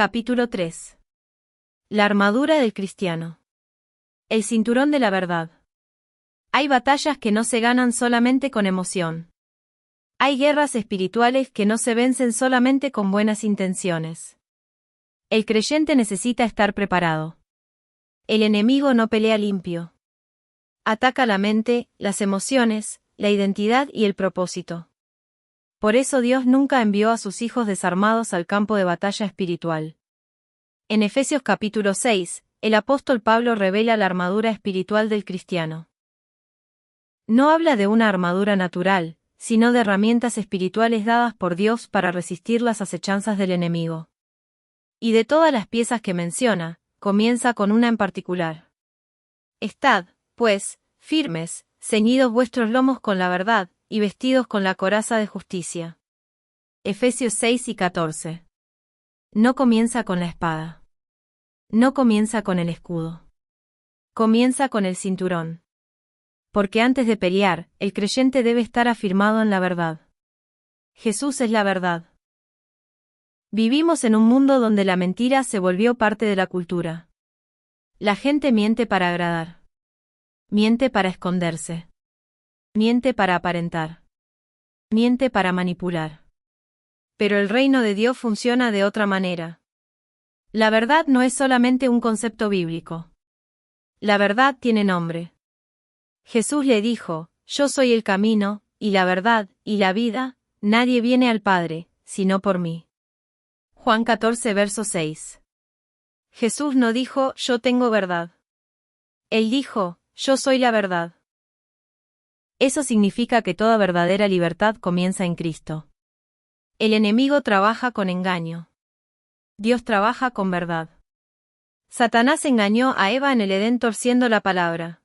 Capítulo 3. La armadura del cristiano. El cinturón de la verdad. Hay batallas que no se ganan solamente con emoción. Hay guerras espirituales que no se vencen solamente con buenas intenciones. El creyente necesita estar preparado. El enemigo no pelea limpio. Ataca la mente, las emociones, la identidad y el propósito. Por eso Dios nunca envió a sus hijos desarmados al campo de batalla espiritual. En Efesios capítulo 6, el apóstol Pablo revela la armadura espiritual del cristiano. No habla de una armadura natural, sino de herramientas espirituales dadas por Dios para resistir las acechanzas del enemigo. Y de todas las piezas que menciona, comienza con una en particular. Estad, pues, firmes, ceñidos vuestros lomos con la verdad, y vestidos con la coraza de justicia. Efesios 6 y 14. No comienza con la espada. No comienza con el escudo. Comienza con el cinturón. Porque antes de pelear, el creyente debe estar afirmado en la verdad. Jesús es la verdad. Vivimos en un mundo donde la mentira se volvió parte de la cultura. La gente miente para agradar. Miente para esconderse. Miente para aparentar. Miente para manipular. Pero el reino de Dios funciona de otra manera. La verdad no es solamente un concepto bíblico. La verdad tiene nombre. Jesús le dijo: Yo soy el camino, y la verdad, y la vida, nadie viene al Padre, sino por mí. Juan 14 verso 6. Jesús no dijo: Yo tengo verdad. Él dijo: Yo soy la verdad. Eso significa que toda verdadera libertad comienza en Cristo. El enemigo trabaja con engaño. Dios trabaja con verdad. Satanás engañó a Eva en el Edén torciendo la palabra.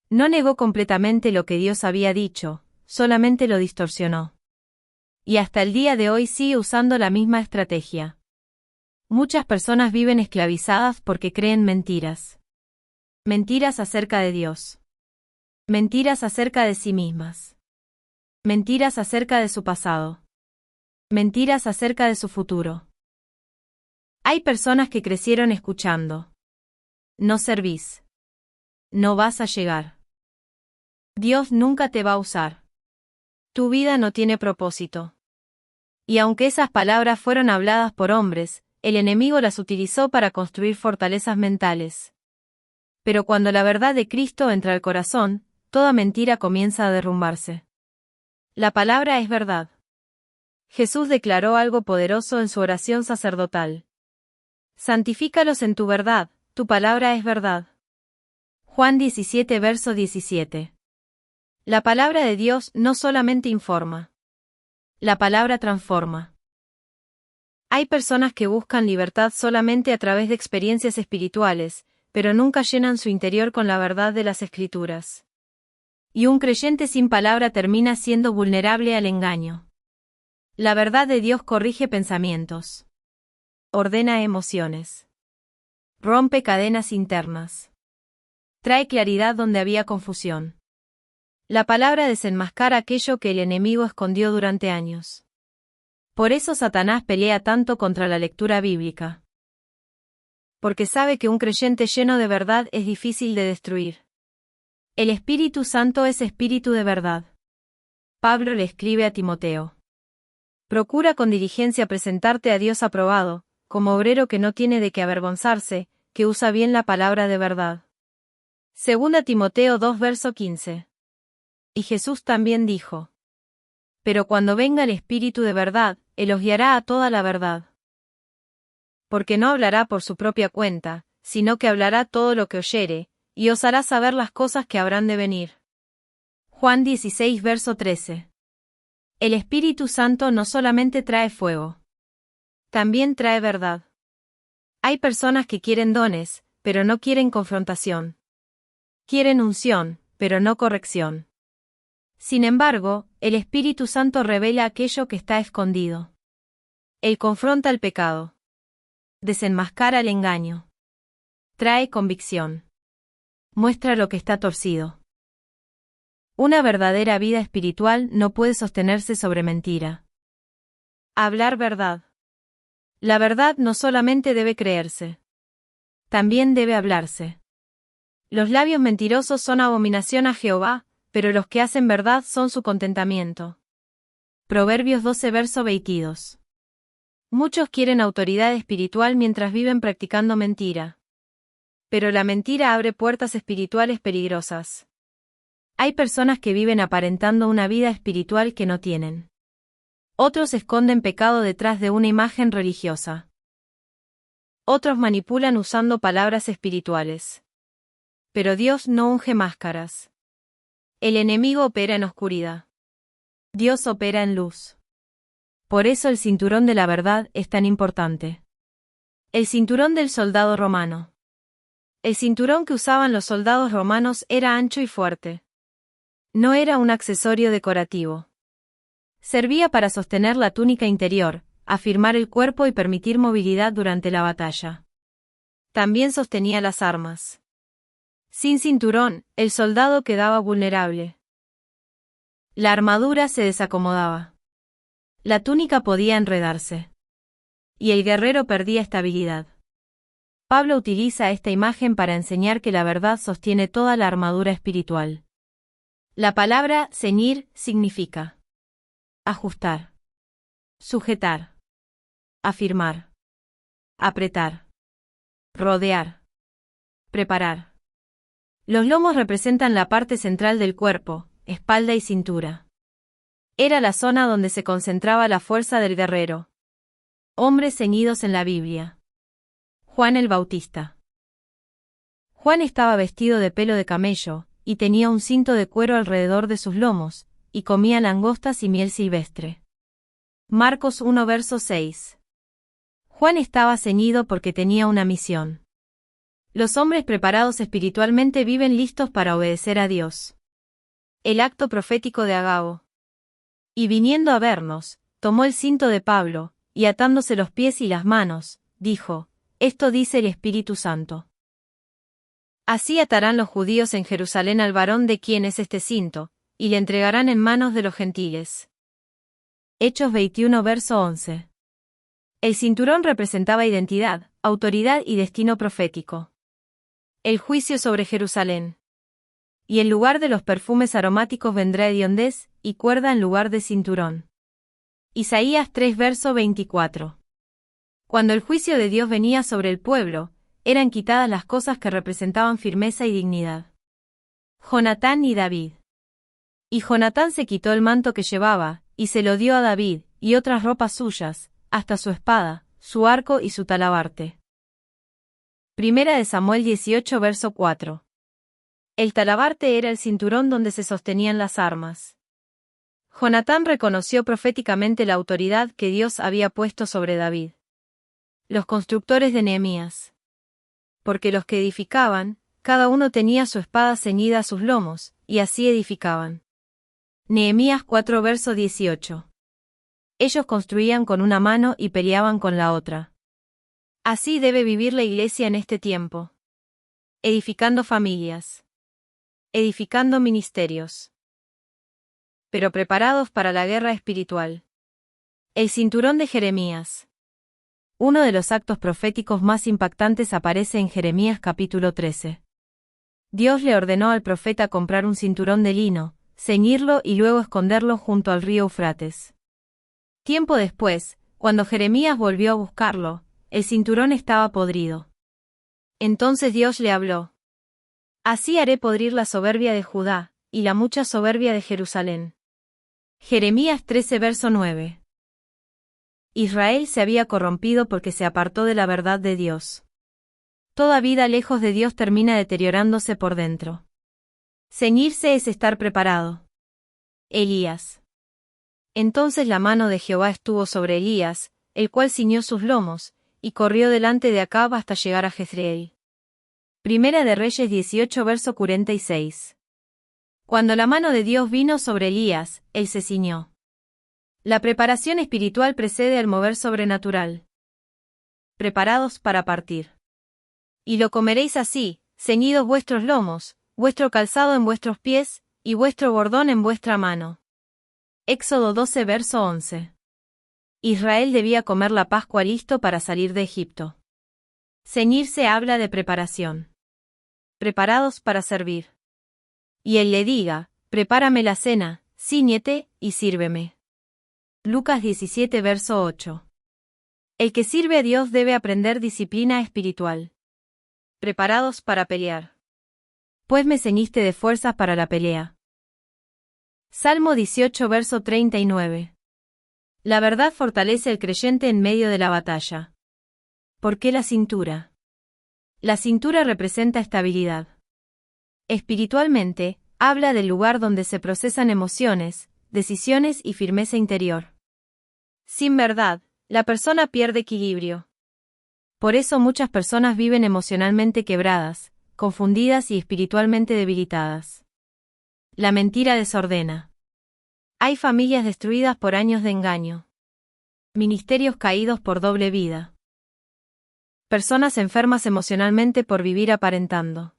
No negó completamente lo que Dios había dicho, solamente lo distorsionó. Y hasta el día de hoy sigue usando la misma estrategia. Muchas personas viven esclavizadas porque creen mentiras. Mentiras acerca de Dios. Mentiras acerca de sí mismas. Mentiras acerca de su pasado. Mentiras acerca de su futuro. Hay personas que crecieron escuchando: no servís. No vas a llegar. Dios nunca te va a usar. Tu vida no tiene propósito. Y aunque esas palabras fueron habladas por hombres, el enemigo las utilizó para construir fortalezas mentales. Pero cuando la verdad de Cristo entra al corazón, toda mentira comienza a derrumbarse. La palabra es verdad. Jesús declaró algo poderoso en su oración sacerdotal: santifícalos en tu verdad, tu palabra es verdad. Juan 17 verso 17. La palabra de Dios no solamente informa. La palabra transforma. Hay personas que buscan libertad solamente a través de experiencias espirituales, pero nunca llenan su interior con la verdad de las Escrituras. Y un creyente sin palabra termina siendo vulnerable al engaño. La verdad de Dios corrige pensamientos. Ordena emociones. Rompe cadenas internas. Trae claridad donde había confusión. La palabra desenmascara aquello que el enemigo escondió durante años. Por eso Satanás pelea tanto contra la lectura bíblica. Porque sabe que un creyente lleno de verdad es difícil de destruir. El Espíritu Santo es espíritu de verdad. Pablo le escribe a Timoteo: procura con diligencia presentarte a Dios aprobado, como obrero que no tiene de qué avergonzarse, que usa bien la palabra de verdad. 2 Timoteo 2 verso 15. Y Jesús también dijo: pero cuando venga el Espíritu de verdad, Él os guiará a toda la verdad. Porque no hablará por su propia cuenta, sino que hablará todo lo que oyere, y os hará saber las cosas que habrán de venir. Juan 16 verso 13. El Espíritu Santo no solamente trae fuego. También trae verdad. Hay personas que quieren dones, pero no quieren confrontación. Quieren unción, pero no corrección. Sin embargo, el Espíritu Santo revela aquello que está escondido. Él confronta el pecado. Desenmascara el engaño. Trae convicción. Muestra lo que está torcido. Una verdadera vida espiritual no puede sostenerse sobre mentira. Hablar verdad. La verdad no solamente debe creerse. También debe hablarse. Los labios mentirosos son abominación a Jehová, pero los que hacen verdad son su contentamiento. Proverbios 12 verso 22. Muchos quieren autoridad espiritual mientras viven practicando mentira. Pero la mentira abre puertas espirituales peligrosas. Hay personas que viven aparentando una vida espiritual que no tienen. Otros esconden pecado detrás de una imagen religiosa. Otros manipulan usando palabras espirituales. Pero Dios no unge máscaras. El enemigo opera en oscuridad. Dios opera en luz. Por eso el cinturón de la verdad es tan importante. El cinturón del soldado romano. El cinturón que usaban los soldados romanos era ancho y fuerte. No era un accesorio decorativo. Servía para sostener la túnica interior, afirmar el cuerpo y permitir movilidad durante la batalla. También sostenía las armas. Sin cinturón, el soldado quedaba vulnerable. La armadura se desacomodaba. La túnica podía enredarse. Y el guerrero perdía estabilidad. Pablo utiliza esta imagen para enseñar que la verdad sostiene toda la armadura espiritual. La palabra ceñir significa ajustar, sujetar, afirmar, apretar, rodear, preparar. Los lomos representan la parte central del cuerpo, espalda y cintura. Era la zona donde se concentraba la fuerza del guerrero. Hombres ceñidos en la Biblia. Juan el Bautista. Juan estaba vestido de pelo de camello, y tenía un cinto de cuero alrededor de sus lomos, y comía langostas y miel silvestre. Marcos 1 verso 6. Juan estaba ceñido porque tenía una misión. Los hombres preparados espiritualmente viven listos para obedecer a Dios. El acto profético de Agabo. Y viniendo a vernos, tomó el cinto de Pablo, y atándose los pies y las manos, dijo: Esto dice el Espíritu Santo. Así atarán los judíos en Jerusalén al varón de quien es este cinto, y le entregarán en manos de los gentiles. Hechos 21 verso 11. El cinturón representaba identidad, autoridad y destino profético. El juicio sobre Jerusalén. Y en lugar de los perfumes aromáticos vendrá hediondez, y cuerda en lugar de cinturón. Isaías 3 verso 24. Cuando el juicio de Dios venía sobre el pueblo, eran quitadas las cosas que representaban firmeza y dignidad. Jonatán y David. Y Jonatán se quitó el manto que llevaba, y se lo dio a David, y otras ropas suyas, hasta su espada, su arco y su talabarte. Primera de Samuel 18 verso 4. El talabarte era el cinturón donde se sostenían las armas. Jonatán reconoció proféticamente la autoridad que Dios había puesto sobre David. Los constructores de Nehemías. Porque los que edificaban, cada uno tenía su espada ceñida a sus lomos, y así edificaban. Nehemías 4 verso 18. Ellos construían con una mano y peleaban con la otra. Así debe vivir la iglesia en este tiempo. Edificando familias. Edificando ministerios. Pero preparados para la guerra espiritual. El cinturón de Jeremías. Uno de los actos proféticos más impactantes aparece en Jeremías capítulo 13. Dios le ordenó al profeta comprar un cinturón de lino, ceñirlo y luego esconderlo junto al río Eufrates. Tiempo después, cuando Jeremías volvió a buscarlo, el cinturón estaba podrido. Entonces Dios le habló: Así haré podrir la soberbia de Judá, y la mucha soberbia de Jerusalén. Jeremías 13 verso 9. Israel se había corrompido porque se apartó de la verdad de Dios. Toda vida lejos de Dios termina deteriorándose por dentro. Ceñirse es estar preparado. Elías. Entonces la mano de Jehová estuvo sobre Elías, el cual ciñó sus lomos, y corrió delante de Acab hasta llegar a Jezreel. Primera de Reyes 18 verso 46. Cuando la mano de Dios vino sobre Elías, él se ciñó. La preparación espiritual precede al mover sobrenatural. Preparados para partir. Y lo comeréis así, ceñidos vuestros lomos, vuestro calzado en vuestros pies, y vuestro bordón en vuestra mano. Éxodo 12 verso 11. Israel debía comer la Pascua listo para salir de Egipto. Ceñirse habla de preparación. Preparados para servir. Y él le diga, prepárame la cena, cíñete, y sírveme. Lucas 17 verso 8. El que sirve a Dios debe aprender disciplina espiritual. Preparados para pelear. Pues me ceñiste de fuerzas para la pelea. Salmo 18 verso 39. La verdad fortalece al creyente en medio de la batalla. ¿Por qué la cintura? La cintura representa estabilidad. Espiritualmente, habla del lugar donde se procesan emociones, decisiones y firmeza interior. Sin verdad, la persona pierde equilibrio. Por eso muchas personas viven emocionalmente quebradas, confundidas y espiritualmente debilitadas. La mentira desordena. Hay familias destruidas por años de engaño. Ministerios caídos por doble vida. Personas enfermas emocionalmente por vivir aparentando.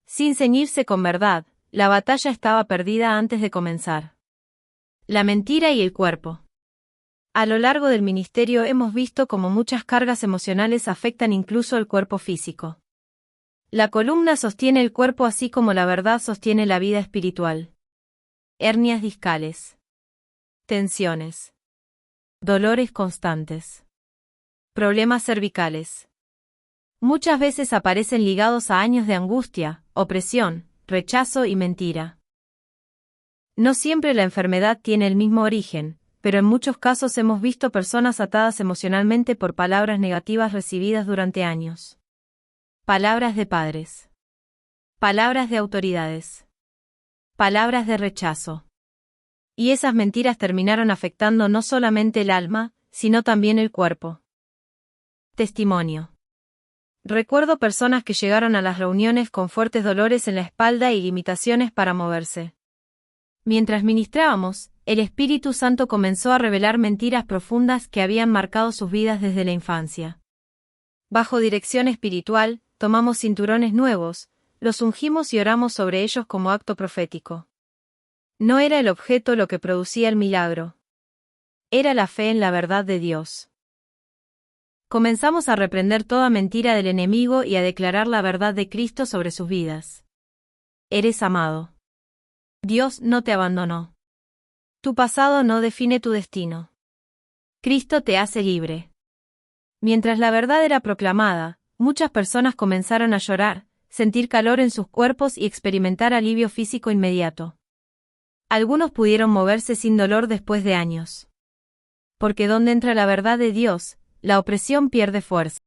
Sin ceñirse con verdad, la batalla estaba perdida antes de comenzar. La mentira y el cuerpo. A lo largo del ministerio hemos visto cómo muchas cargas emocionales afectan incluso el cuerpo físico. La columna sostiene el cuerpo así como la verdad sostiene la vida espiritual. Hernias discales. Tensiones. Dolores constantes. Problemas cervicales. Muchas veces aparecen ligados a años de angustia, opresión, rechazo y mentira. No siempre la enfermedad tiene el mismo origen, pero en muchos casos hemos visto personas atadas emocionalmente por palabras negativas recibidas durante años. Palabras de padres. Palabras de autoridades. Palabras de rechazo. Y esas mentiras terminaron afectando no solamente el alma, sino también el cuerpo. Testimonio. Recuerdo personas que llegaron a las reuniones con fuertes dolores en la espalda y limitaciones para moverse. Mientras ministrábamos, el Espíritu Santo comenzó a revelar mentiras profundas que habían marcado sus vidas desde la infancia. Bajo dirección espiritual, tomamos cinturones nuevos, los ungimos y oramos sobre ellos como acto profético. No era el objeto lo que producía el milagro. Era la fe en la verdad de Dios. Comenzamos a reprender toda mentira del enemigo y a declarar la verdad de Cristo sobre sus vidas. Eres amado. Dios no te abandonó. Tu pasado no define tu destino. Cristo te hace libre. Mientras la verdad era proclamada, muchas personas comenzaron a llorar, sentir calor en sus cuerpos y experimentar alivio físico inmediato. Algunos pudieron moverse sin dolor después de años. Porque donde entra la verdad de Dios, la opresión pierde fuerza.